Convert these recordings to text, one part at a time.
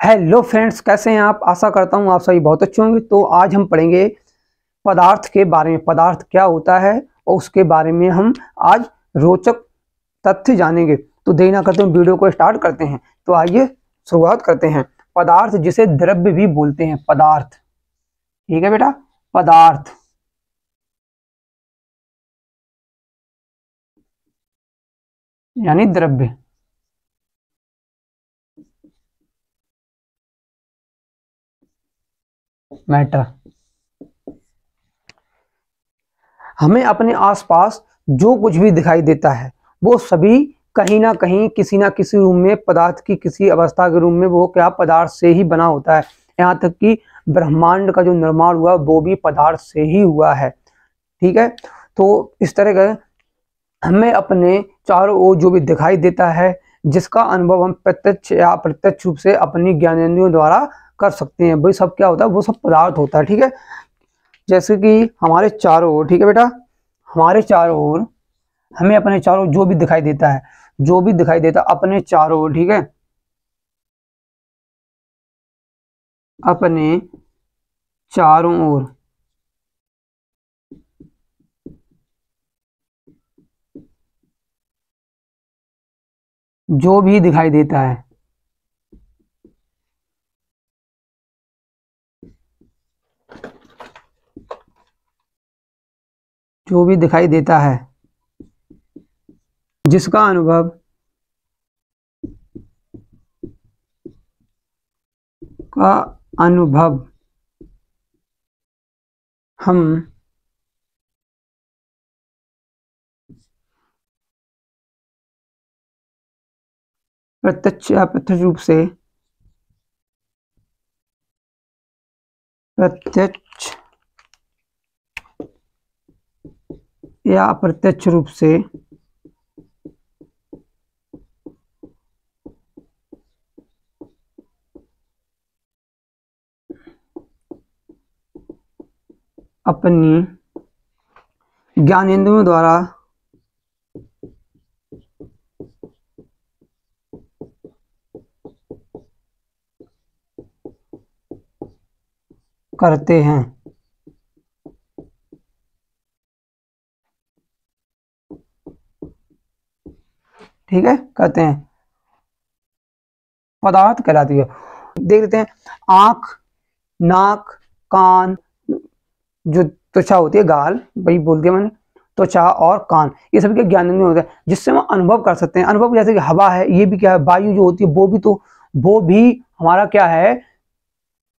Hello friends, कैसे हैं आप। आशा करता हूं आप सभी बहुत अच्छे होंगे। तो आज हम पढ़ेंगे पदार्थ के बारे में, पदार्थ क्या होता है और उसके बारे में हम आज रोचक तथ्य जानेंगे। तो देरी ना करते हुए वीडियो को स्टार्ट करते हैं। तो आइए शुरुआत करते हैं। पदार्थ जिसे द्रव्य भी बोलते हैं, पदार्थ। ठीक है बेटा, पदार्थ यानी द्रव्य। मैटर। हमें अपने आसपास जो कुछ भी दिखाई देता है वो सभी कहीं ना किसी रूप में, पदार्थ की किसी अवस्था के रूप में वो क्या पदार्थ से ही बना होता है। यहाँ तक कि ब्रह्मांड का जो निर्माण हुआ वो भी पदार्थ से ही हुआ है। ठीक है, तो इस तरह का हमें अपने चारों ओर जो भी दिखाई देता है, जिसका अनुभव हम प्रत्यक्ष या अप्रत्यक्ष रूप से अपनी ज्ञानेंद्रियों द्वारा कर सकते हैं, वही सब क्या होता है, वो सब पदार्थ होता है। ठीक है, जैसे कि हमारे चारों ओर, ठीक है बेटा, हमारे चारों ओर हमें अपने चारों जो भी दिखाई देता है, जो भी दिखाई देता अपने चारों ओर, ठीक है, अपने चारों ओर जो भी दिखाई देता है, जो भी दिखाई देता है, जिसका अनुभव का अनुभव हम प्रत्यक्ष या अप्रत्यक्ष रूप से, प्रत्यक्ष या अप्रत्यक्ष रूप से अपनी ज्ञानेंद्रियों द्वारा करते हैं। ठीक है, करते हैं, पदार्थ कहलाती है। देख लेते हैं, आंख, नाक, कान, जो त्वचा होती है, गाल, वही बोल दिया मैंने, त्वचा और कान, ये सभी के ज्ञानेंद्रिय होते हैं जिससे हम अनुभव कर सकते हैं। अनुभव जैसे कि हवा है, ये भी क्या है, वायु जो होती है वो भी, तो वो भी हमारा क्या है,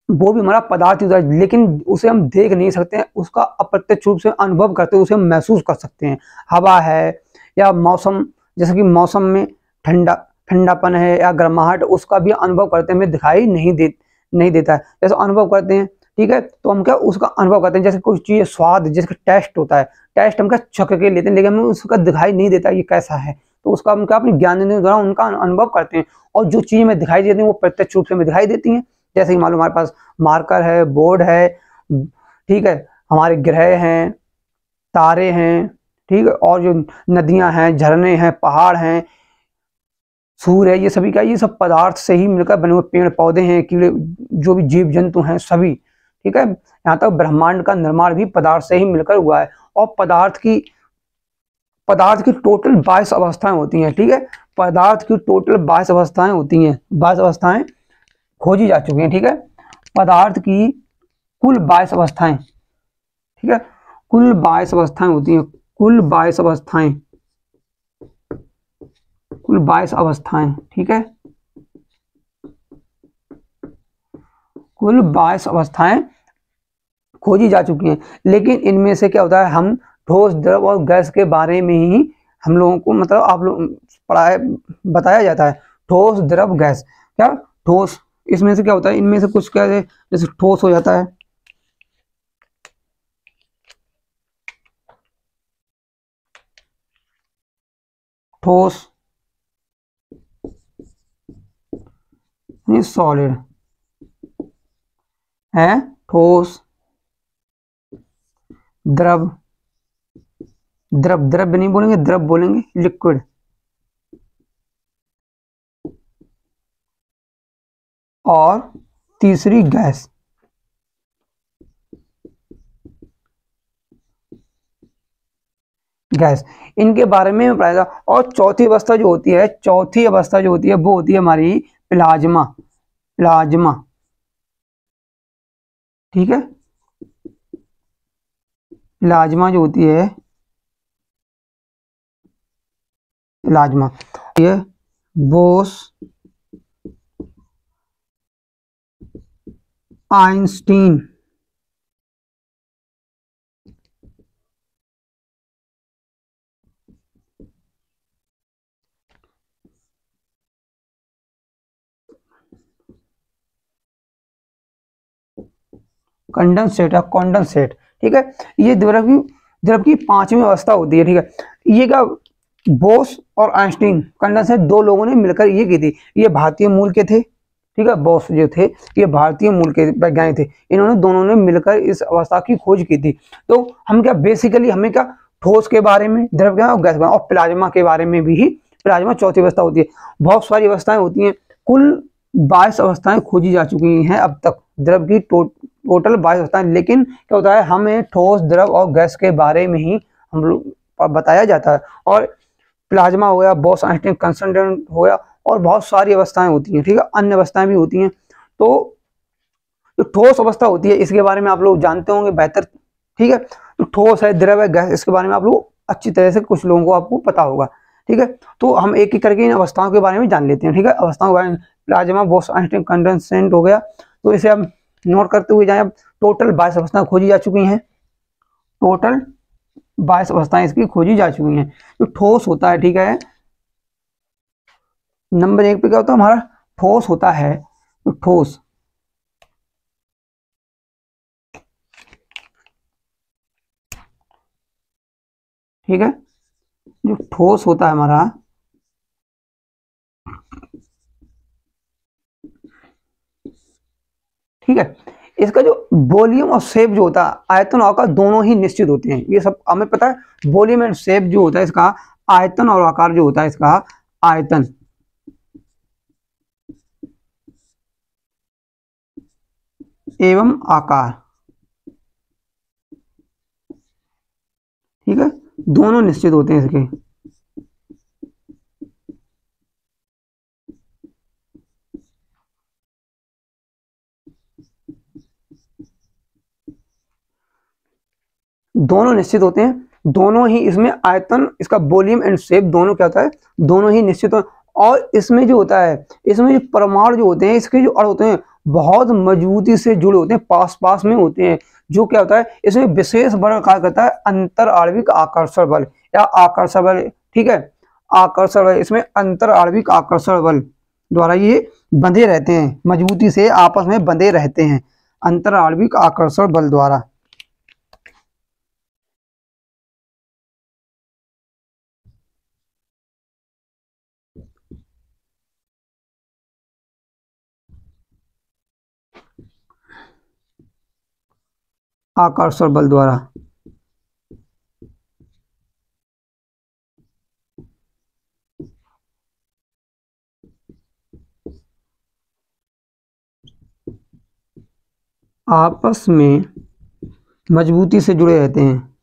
वो भी हमारा पदार्थ ही होता है, लेकिन उसे हम देख नहीं सकते हैं, उसका अप्रत्यक्ष रूप से अनुभव करते हैं, उसे हम महसूस कर सकते हैं। हवा है या मौसम, जैसे कि मौसम में ठंडा ठंडापन है या गर्माहट, उसका भी अनुभव करते हैं, दिखाई नहीं देता है, जैसे अनुभव करते हैं। ठीक है, तो हम क्या उसका अनुभव करते हैं, जैसे कोई चीज़ स्वाद, जिसका टेस्ट होता है, टेस्ट हम क्या चख के लेते हैं, लेकिन हमें उसका दिखाई नहीं देता ये कैसा है, तो उसका हम क्या अपने ज्ञानेंद्रियों द्वारा उनका अनुभव करते हैं। और जो चीज़ हमें दिखाई देती है वो प्रत्यक्ष रूप से हमें दिखाई देती हैं। जैसे कि मालूम हमारे पास मार्कर है, बोर्ड है, ठीक है, हमारे ग्रह हैं, तारे हैं, ठीक है, और जो नदियां हैं, झरने हैं, पहाड़ हैं, सूर्य है, ये सभी क्या, ये सब पदार्थ से ही मिलकर बने हुए पेड़ पौधे हैं, कीड़े, जो भी जीव जंतु हैं सभी। ठीक है, यहाँ तक ब्रह्मांड का निर्माण भी पदार्थ से ही मिलकर हुआ है। और पदार्थ की टोटल 22 अवस्थाएं होती हैं। ठीक है, पदार्थ की टोटल 22 अवस्थाएं होती हैं, 22 अवस्थाएं खोजी जा चुकी हैं। ठीक है, पदार्थ की कुल 22 अवस्थाएं, ठीक है, कुल 22 अवस्थाएं होती हैं, कुल 22 अवस्थाएं, कुल 22 अवस्थाएं। ठीक है, कुल 22 अवस्थाएं खोजी जा चुकी हैं। लेकिन इनमें से क्या होता है, हम ठोस, द्रव और गैस के बारे में ही हम लोगों को, मतलब आप लोग पढ़ाया, बताया जाता है, ठोस, द्रव, गैस। क्या ठोस, इसमें से क्या होता है, इनमें से कुछ क्या है, जैसे ठोस हो जाता है, ठोस सॉलिड है, ठोस, द्रव, द्रव्य नहीं बोलेंगे, द्रव बोलेंगे, लिक्विड। और तीसरी गैस। गैस, इनके बारे में पढ़ाएगा। और चौथी अवस्था जो होती है, चौथी अवस्था जो होती है वो होती है हमारी प्लाज्मा। प्लाज्मा, ठीक है, प्लाज्मा जो होती है, प्लाज्मा ये बोस आइंस्टीन कंडेंसेट या कॉन्डेंसेट, ठीक है। ये द्रव की पांचवी अवस्था होती है, ठीक है। ये क्या, बोस और आइंस्टीन कंडेंसेट दो लोगों ने मिलकर ये की थी। ये भारतीय मूल के थे, ठीक है। बोस जो थे ये भारतीय मूल के वैज्ञानिक थे। इन्होंने दोनों ने मिलकर इस अवस्था की खोज की थी। तो हम क्या बेसिकली हमें क्या ठोस के बारे में, द्रव के और गैस और प्लाज्मा के बारे में भी ही, प्लाज्मा चौथी अवस्था होती है। बहुत सारी अवस्थाएं होती हैं, कुल 22 अवस्थाएं खोजी जा चुकी हैं अब तक, द्रव की टोटल 22 अवस्थाएं। लेकिन क्या होता है, हमें ठोस, द्रव और गैस के बारे में ही हम लोग बताया जाता है। और प्लाज्मा हो गया, बोस आइंस्टीन कंडेंसेट हो गया, और बहुत सारी अवस्थाएं होती हैं, ठीक है, अन्य अवस्थाएं भी होती हैं। तो जो ठोस अवस्था होती है इसके बारे में आप लोग जानते होंगे बेहतर, ठीक है। तो ठोस है, द्रव है, गैस, इसके बारे में आप लोग अच्छी तरह से, कुछ लोगों को आपको पता होगा, ठीक है। तो हम एक एक करके इन अवस्थाओं के बारे में जान लेते हैं, ठीक है। अवस्थाओं के बारे में, प्लाज्मा, बोस आइंस्टीन कंडेंसेट हो गया, तो इसे हम नोट करते हुए जाए। अब टोटल 22 अवस्थाएं खोजी जा चुकी हैं, टोटल 22 अवस्थाएं इसकी खोजी जा चुकी हैं। जो ठोस होता है, ठीक है, नंबर 1 पे क्या होता है हमारा, ठोस होता है। तो ठोस, ठीक है, जो ठोस होता है हमारा, ठीक है, इसका जो वॉल्यूम और शेप जो होता है, आयतन और आकार दोनों ही निश्चित होते हैं। ये सब हमें पता है। वॉल्यूम एंड शेप जो होता है इसका, आयतन और आकार जो होता है इसका, आयतन एवं आकार, ठीक है, दोनों निश्चित होते हैं इसके। दोनों निश्चित होते हैं, दोनों ही इसमें आयतन, इसका वॉल्यूम एंड शेप दोनों क्या होता है, दोनों ही निश्चित हो। और इसमें जो होता है, इसमें जो परमाणु जो होते हैं, इसके जो अणु होते हैं बहुत मजबूती से जुड़े होते हैं, पास पास में होते हैं। जो क्या होता है, इसमें विशेष बल कार्य करता है अंतर आणविक आकर्षण बल या आकर्षण बल, ठीक है, आकर्षण बल। इसमें अंतर आणविक आकर्षण बल द्वारा ये बंधे रहते हैं, मजबूती से आपस में बंधे रहते हैं, अंतर आणविक आकर्षण बल द्वारा। आकर्षण बल द्वारा, आपस में मजबूती से जुड़े रहते हैं।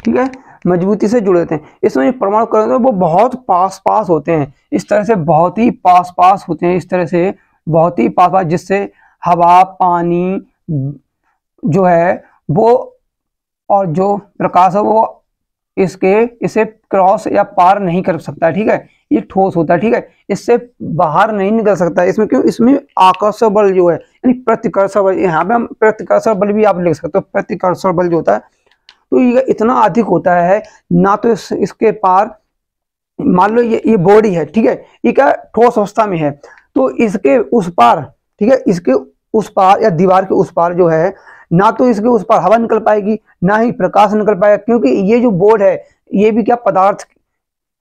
ठीक है, मजबूती से जुड़े होते हैं। इसमें जो परमाणु कण होते हैं वो बहुत पास पास होते हैं, इस तरह से बहुत ही पास पास होते हैं, इस तरह से बहुत ही पास पास, जिससे हवा, पानी जो है वो, और जो प्रकाश है वो इसे क्रॉस या पार नहीं कर सकता है, ठीक है। ये ठोस होता है, ठीक है, इससे बाहर नहीं निकल सकता है। इसमें क्यों, इसमें आकर्षण बल जो है, यानी प्रतिकर्षण बल, यहाँ पे हम प्रतिकर्षण बल भी आप लिख सकते हो। प्रतिकर्षण बल जो होता है तो ये इतना अधिक होता है ना, तो इसके पार, मान लो ये बॉडी है, ठीक है, ये क्या ठोस अवस्था में है, तो इसके उस पार, ठीक है, इसके उस पार या दीवार के उस पार जो है, ना तो इसके उस पार हवा निकल पाएगी, ना ही प्रकाश निकल पाएगा, क्योंकि ये जो बोर्ड है ये भी क्या पदार्थ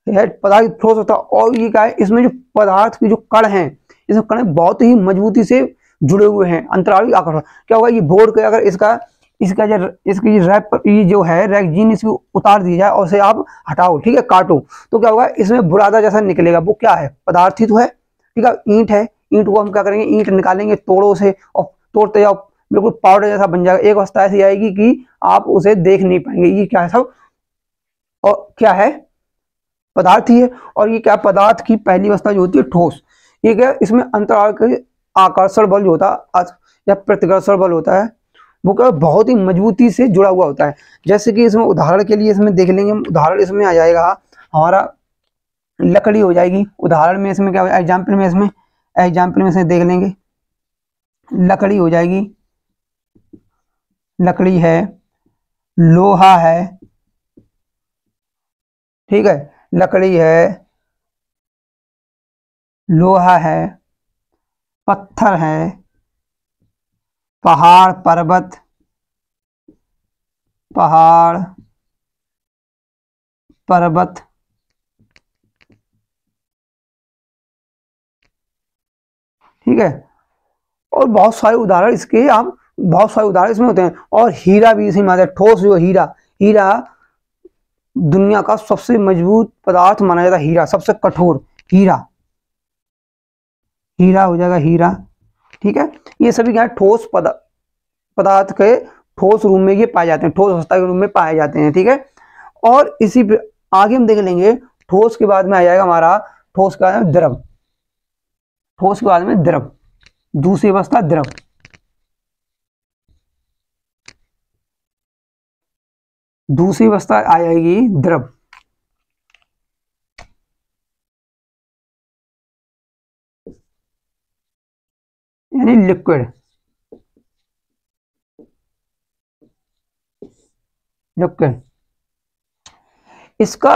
है, पदार्थ ठोस होता है। और ये क्या है, इसमें जो पदार्थ के जो कण हैं इसमें कण बहुत ही मजबूती से जुड़े हुए हैं। अंतराणविक आकर्षण क्या होगा, ये बोर्ड के अगर इसका इसका जो इसकी रैप ये जो है रैगजीन इसको उतार दी जाए और उसे आप हटाओ, ठीक है, काटो, तो क्या होगा, इसमें बुरादा जैसा निकलेगा। वो क्या है, पदार्थ ही तो है, ठीक है, ईंट है। ईंट को हम क्या करेंगे, ईंट निकालेंगे तोड़ो से और तोड़ते जाओ, बिल्कुल पाउडर जैसा बन जाएगा। एक अवस्था ऐसी आएगी कि आप उसे देख नहीं पाएंगे। ये क्या है सब, और क्या है, पदार्थ ही है। और ये क्या, पदार्थ की पहली अवस्था जो होती है ठोस, ये क्या, इसमें अंतराल के आकर्षण बल जो होता है या प्रतिकर्षण बल होता है, वो क्या बहुत ही मजबूती से जुड़ा हुआ होता है। जैसे कि इसमें उदाहरण के लिए इसमें देख लेंगे, उदाहरण इसमें आ जाएगा हमारा लकड़ी हो जाएगी। उदाहरण में इसमें क्या, एग्जाम्पल में इसमें देख लेंगे, लकड़ी हो जाएगी, लकड़ी है, लोहा है, ठीक है, लकड़ी है, लोहा है, पत्थर है, पहाड़ पर्वत, पहाड़ पर्वत, ठीक है, और बहुत सारे उदाहरण इसके, आप बहुत सारे उदाहरण इसमें होते हैं। और हीरा भी इसी में आता है। ठोस जो हीरा, हीरा दुनिया का सबसे मजबूत पदार्थ माना जाता है। हीरा सबसे कठोर, हीरा, हीरा हो जाएगा, हीरा, ठीक है। ये सभी क्या है, ठोस पदार्थ के ठोस रूप में ये पाए जाते हैं, ठोस अवस्था के रूप में पाए जाते हैं, ठीक है। और इसी पे आगे हम देख लेंगे, ठोस के बाद में आ जाएगा हमारा, ठोस के बाद में द्रव, ठोस के बाद में द्रव, दूसरी अवस्था द्रव, दूसरी अवस्था आ जाएगी द्रव, यानी लिक्विड, लिक्विड। इसका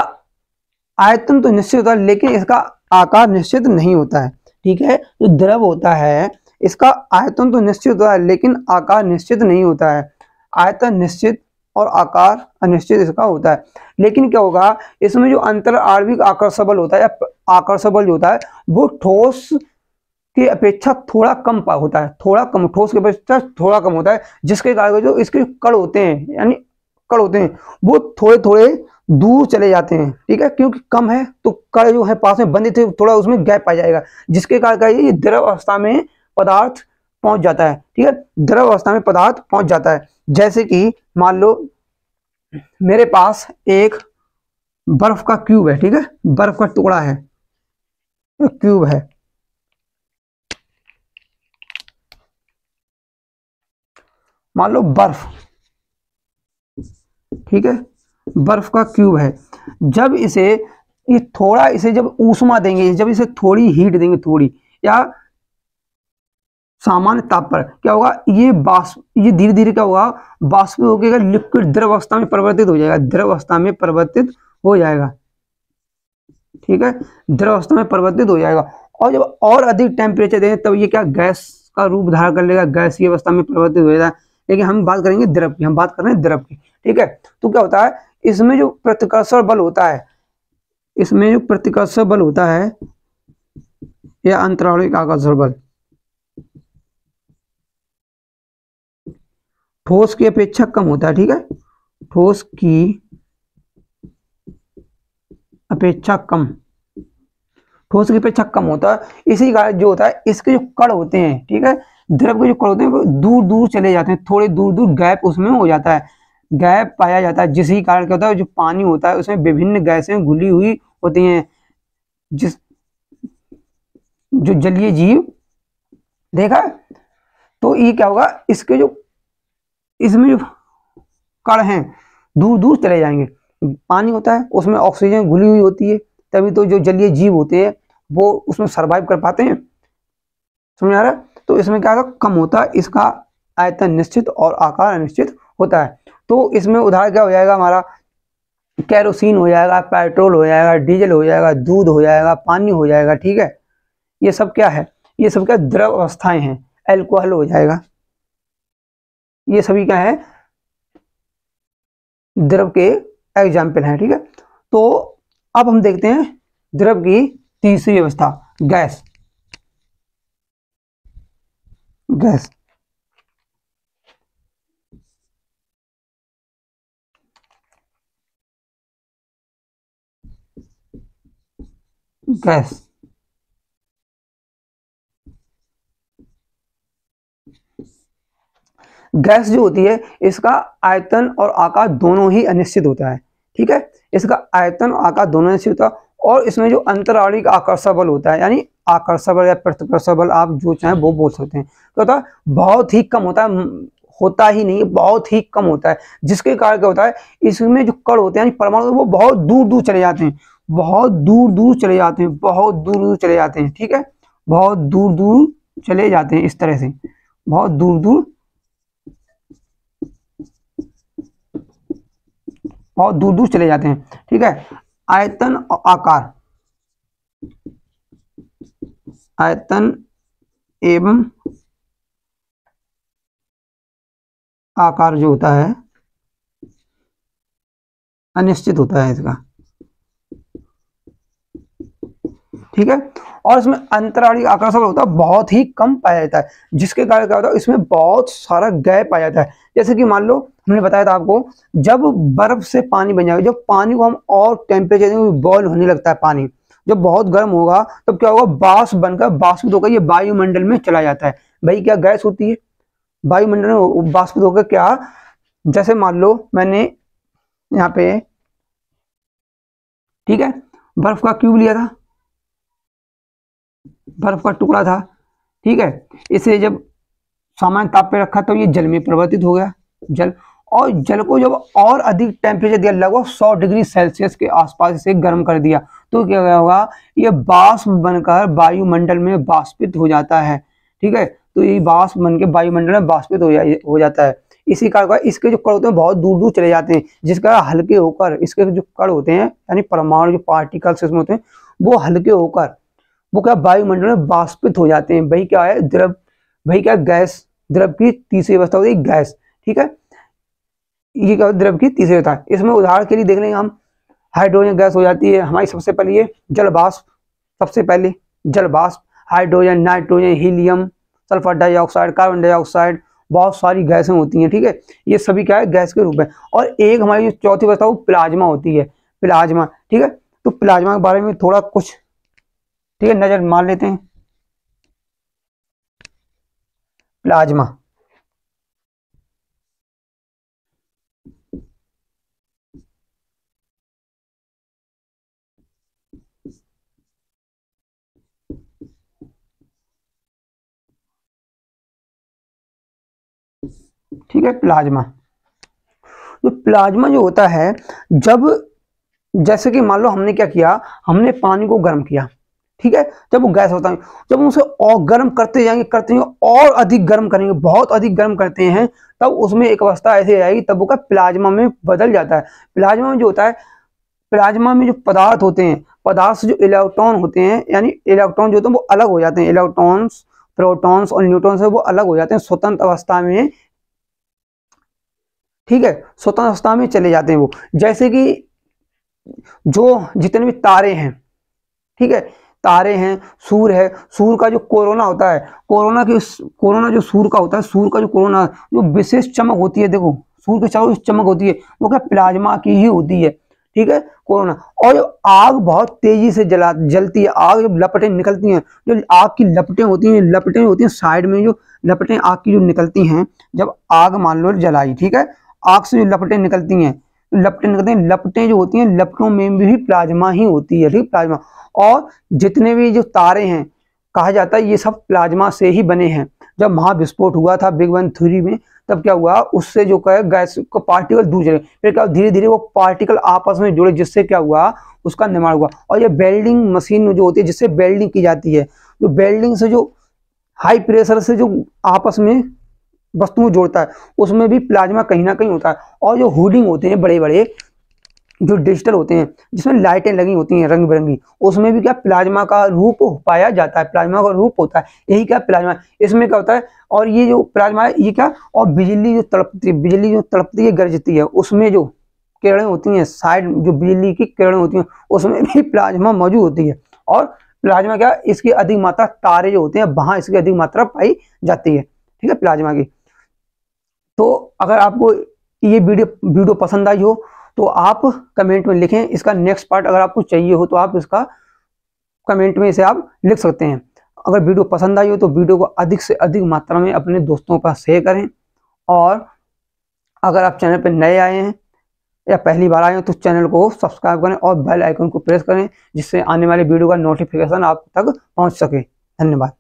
आयतन तो निश्चित होता है लेकिन इसका आकार निश्चित नहीं होता है, ठीक है। जो द्रव होता है इसका आयतन तो निश्चित होता है लेकिन आकार निश्चित नहीं होता है। आयतन निश्चित और आकार अनिश्चित इसका होता है। लेकिन क्या होगा, इसमें जो अंतर आणविक आकर्षण बल होता है या आकर्षण बल जो होता है वो ठोस की अपेक्षा थोड़ा कम होता है, थोड़ा कम, ठोस की अपेक्षा थोड़ा कम होता है, जिसके कारण जो इसके कण होते हैं, यानी कण होते हैं, वो थोड़े थोड़े दूर चले जाते हैं, ठीक है, क्योंकि कम है तो कण जो है पास में बंधे थे, थोड़ा उसमें गैप आ जाएगा, जिसके कारण ये द्रव अवस्था में पदार्थ पहुंच जाता है, ठीक है, द्रव अवस्था में पदार्थ पहुंच जाता है। जैसे कि मान लो मेरे पास एक बर्फ का क्यूब है, ठीक है, बर्फ का टुकड़ा है, क्यूब है, मान लो बर्फ, ठीक है, बर्फ का क्यूब है। जब इसे ये थोड़ा, इसे जब ऊष्मा देंगे, जब इसे थोड़ी हीट देंगे, थोड़ी या सामान्य ताप पर, क्या होगा, ये धीरे धीरे क्या होगा, वाष्प होकर लिक्विड द्रव अवस्था में परिवर्तित हो जाएगा, द्रव अवस्था में परिवर्तित हो जाएगा, ठीक है, द्रव अवस्था में परिवर्तित हो जाएगा। और जब और अधिक टेम्परेचर देंगे तब ये क्या, गैस का रूप धारण कर लेगा, गैसीय अवस्था में परिवर्तित हो जाएगा। लेकिन हम बात करेंगे द्रव की, हम बात कर रहे हैं द्रव की, ठीक है। तो क्या होता है, इसमें जो प्रतिकर्षण बल होता है, इसमें जो प्रतिकर्षण बल होता है या अंतराणविक आकर्षण बल ठोस की अपेक्षा कम होता है, ठीक है, ठोस की अपेक्षा कम, ठोस की अपेक्षा कम होता है। इसी कारण जो होता है, इसके जो कण होते हैं, ठीक है, द्रव के जो कण होते हैं वो दूर दूर चले जाते हैं, थोड़े दूर दूर गैप उसमें हो जाता है, गैप पाया जाता है, जिसके कारण क्या होता है, जो पानी होता है उसमें विभिन्न गैसें घुली हुई होती हैं, जिस जो जलीय जीव देखा है। तो ये क्या होगा, इसके जो इसमें जो कण हैं दूर दूर चले जाएंगे, पानी होता है उसमें ऑक्सीजन घुली हुई होती है, तभी तो जो जलीय जीव होते हैं वो उसमें सरवाइव कर पाते हैं, समझ आ रहा है। तो इसमें क्या होगा, कम होता है, इसका आयतन निश्चित और आकार अनिश्चित होता है। तो इसमें उदाहरण क्या हो जाएगा हमारा, केरोसिन हो जाएगा, पेट्रोल हो जाएगा, डीजल हो जाएगा, दूध हो जाएगा, पानी हो जाएगा, ठीक है। ये सब क्या है, ये सब क्या द्रव अवस्थाएं हैं, एल्कोहल हो जाएगा, ये सभी क्या है, द्रव के एग्जाम्पल हैं, ठीक है। तो अब हम देखते हैं द्रव की तीसरी अवस्था, गैस। गैस। गैस गैस जो होती है इसका आयतन और आकार दोनों ही अनिश्चित होता है। ठीक है, इसका आयतन और आकार दोनों अनिश्चित होता है और इसमें जो अंतरालिक आकर्षण बल होता है, यानी आकर्षण बल या प्रतिकर्षण बल आप जो चाहें वो बोल सकते हैं, तो होता है बहुत ही कम होता है, होता ही नहीं, बहुत ही कम होता है, जिसके कारण क्या होता है इसमें जो कण होते हैं यानी परमाणु वो बहुत दूर दूर चले जाते हैं, बहुत दूर दूर चले जाते हैं, बहुत दूर दूर चले जाते हैं। ठीक है, बहुत दूर दूर चले जाते हैं, इस तरह से बहुत दूर दूर, बहुत दूर दूर चले जाते हैं। ठीक है, आयतन और आकार, आयतन एवं आकार जो होता है अनिश्चित होता है इसका। ठीक है, और इसमें अंतरालिक आकर्षण होता है बहुत ही कम पाया जाता है, जिसके कारण क्या होता है इसमें बहुत सारा गैप पाया जाता है। जैसे कि मान लो हमने बताया था आपको, जब बर्फ से पानी बन जाएगा, जब पानी को हम और टेम्परेचर देंगे बॉयल होने लगता है, पानी जब बहुत गर्म होगा तब क्या होगा, बाष्प बनकर बाष्पित होकर ये वायुमंडल में चला जाता है। भाई क्या गैस होती है, वायुमंडल में बाष्पित होकर क्या, जैसे मान लो मैंने यहाँ पे, ठीक है, बर्फ का क्यूब लिया था, बर्फ का टुकड़ा था। ठीक है, इसे जब सामान्य ताप पे रखा तो ये जल में परिवर्तित हो गया, जल, और जल को जब और अधिक टेम्परेचर दिया, लगभग 100 डिग्री सेल्सियस के आसपास इसे गर्म कर दिया, तो क्या होगा, ये बाष्प बनकर वायुमंडल में वाष्पित हो जाता है। ठीक है, तो ये बाष्प बन के वायुमंडल में वाष्पित हो जाता है। इसी कारण इसके जो कण होते हैं बहुत दूर दूर चले जाते हैं, जिसका हल्के होकर इसके जो कण होते हैं यानी परमाणु जो पार्टिकल्स इसमें होते हैं वो हल्के होकर वो क्या वायुमंडल में वाष्पित हो जाते हैं। वही क्या है, द्रव, वही क्या, गैस, द्रव की तीसरी अवस्था होती है गैस। ठीक है, ये क्या, द्रव की तीसरी अवस्था। इसमें उदाहरण के लिए देख लेंगे हम, हाइड्रोजन गैस हो जाती है हमारी सबसे पहले, ये जल वाष्प, सबसे पहले जल वाष्प, hydrogen, nitrogen, helium, sulphur dioxide, carbon dioxide, बहुत सारी गैसें होती हैं। ठीक है, ये सभी क्या है, गैस के रूप में। और एक हमारी जो चौथी अवस्था वो प्लाज्मा होती है, प्लाज्मा। ठीक है, तो प्लाज्मा के बारे में थोड़ा कुछ, ठीक है, नजर मार लेते हैं। प्लाज्मा, ठीक है, प्लाज्मा, तो प्लाज्मा जो होता है, जब जैसे कि मान लो हमने क्या किया, हमने पानी को गर्म किया, ठीक है, जब वो गैस होता है, जब हम उसे और गर्म करते जाएंगे, करते जाएंगे, और अधिक गर्म करेंगे, बहुत अधिक गर्म करते हैं, तब उसमें एक अवस्था ऐसी आएगी, तब वो क्या प्लाज्मा में बदल जाता है। प्लाज्मा में जो होता है, प्लाज्मा में जो पदार्थ होते हैं, पदार्थ से जो इलेक्ट्रॉन होते हैं, यानी इलेक्ट्रॉन जो होते हैं वो अलग हो जाते हैं, इलेक्ट्रॉन्स, प्रोटॉन्स और न्यूट्रॉन से वो अलग हो जाते हैं स्वतंत्र अवस्था में। ठीक है, स्वतंत्र अवस्था में चले जाते हैं वो। जैसे कि जो जितने भी तारे हैं, ठीक है, तारे हैं, सूर्य है, सूर्य का जो कोरोना होता है, कोरोना जो सूर्य का होता है, सूर्य का जो कोरोना जो विशेष चमक होती है, देखो सूर्य के चारों चमक होती है, वो क्या प्लाज्मा की ही होती है। ठीक है, कोरोना। और जो आग बहुत तेजी से जलती है, आग जब लपटें निकलती हैं, जो आग की लपटें होती हैं साइड में, जो लपटें आग की जो निकलती हैं, जब आग मान लो जलाई, ठीक है, आग से जो लपटें निकलती हैं, लपटें जो होती हैं, लपटों में भी प्लाज्मा ही होती है। ठीक, प्लाज्मा। और जितने भी जो तारे हैं, कहा जाता है ये सब प्लाज्मा से ही बने हैं। जब महाविस्फोट हुआ था बिग बैंग थ्योरी में, तब क्या हुआ, उससे जो क्या गैस को पार्टिकल दूर चले, फिर क्या धीरे धीरे वो पार्टिकल आपस में जुड़े, जिससे क्या हुआ, उसका निर्माण हुआ। और ये वेल्डिंग मशीन जो होती है, जिससे वेल्डिंग की जाती है, जो वेल्डिंग से जो हाई प्रेशर से जो आपस में वस्तुओं जोड़ता है, उसमें भी प्लाज्मा कहीं ना कहीं होता है। और जो हुडिंग होते हैं बड़े बड़े, जो डिजिटल होते हैं, जिसमें लाइटें लगी होती हैं रंग बिरंगी, उसमें भी क्या प्लाज्मा का रूप पाया जाता है, प्लाज्मा का रूप होता है। यही क्या प्लाज्मा, इसमें क्या होता है। और ये जो प्लाज्मा है, ये क्या, और बिजली जो तड़पती है गरजती है, उसमें जो किरणें होती हैं, साइड जो बिजली की किरणें होती हैं, उसमें भी प्लाज्मा मौजूद होती है। और प्लाज्मा क्या, इसकी अधिक मात्रा, तारे जो होते हैं वहां इसकी अधिक मात्रा पाई जाती है। ठीक है, प्लाज्मा की। तो अगर आपको ये वीडियो पसंद आई हो तो आप कमेंट में लिखें। इसका नेक्स्ट पार्ट अगर आपको चाहिए हो तो आप इसका कमेंट में इसे आप लिख सकते हैं। अगर वीडियो पसंद आई हो तो वीडियो को अधिक से अधिक मात्रा में अपने दोस्तों के पास शेयर करें। और अगर आप चैनल पर नए आए हैं या पहली बार आए हैं तो चैनल को सब्सक्राइब करें और बेल आइकन को प्रेस करें, जिससे आने वाले वीडियो का नोटिफिकेशन आप तक पहुंच सके। धन्यवाद।